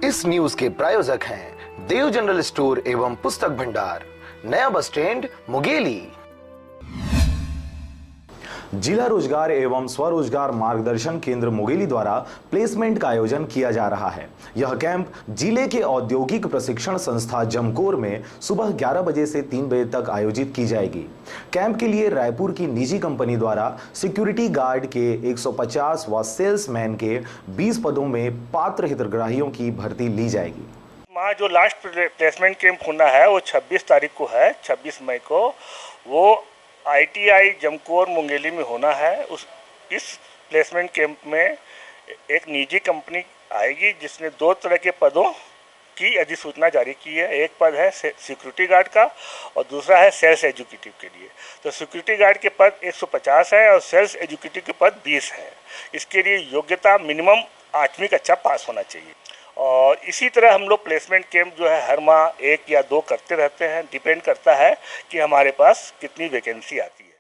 इस न्यूज के प्रायोजक हैं देव जनरल स्टोर एवं पुस्तक भंडार, नया बस स्टैंड, मुंगेली। जिला रोजगार एवं स्वरोजगार मार्गदर्शन केंद्र मुंगेली द्वारा प्लेसमेंट का आयोजन किया जा रहा है। यह कैंप जिले के औद्योगिक प्रशिक्षण संस्था जमकोर में सुबह 11 बजे से 3 बजे तक आयोजित की जाएगी। कैंप के लिए रायपुर की निजी कंपनी द्वारा सिक्योरिटी गार्ड के 150 व सेल्समैन के 20 पदों में पात्र हितग्राहियों की भर्ती ली जाएगी। वहाँ जो लास्ट प्लेसमेंट कैंप होना है वो 26 तारीख को है, 26 मई को। वो ITI जमकोर मुंगेली में होना है। इस प्लेसमेंट कैंप में एक निजी कंपनी आएगी जिसने 2 तरह के पदों की अधिसूचना जारी की है। एक पद है सिक्योरिटी गार्ड का और दूसरा है सेल्स एग्जीक्यूटिव के लिए। तो सिक्योरिटी गार्ड के पद 150 है और सेल्स एग्जीक्यूटिव के पद 20 है। इसके लिए योग्यता मिनिमम 8वीं कक्षा पास होना चाहिए। और इसी तरह हम लोग प्लेसमेंट कैंप जो है हर माह 1 या 2 करते रहते हैं। डिपेंड करता है कि हमारे पास कितनी वैकेंसी आती है।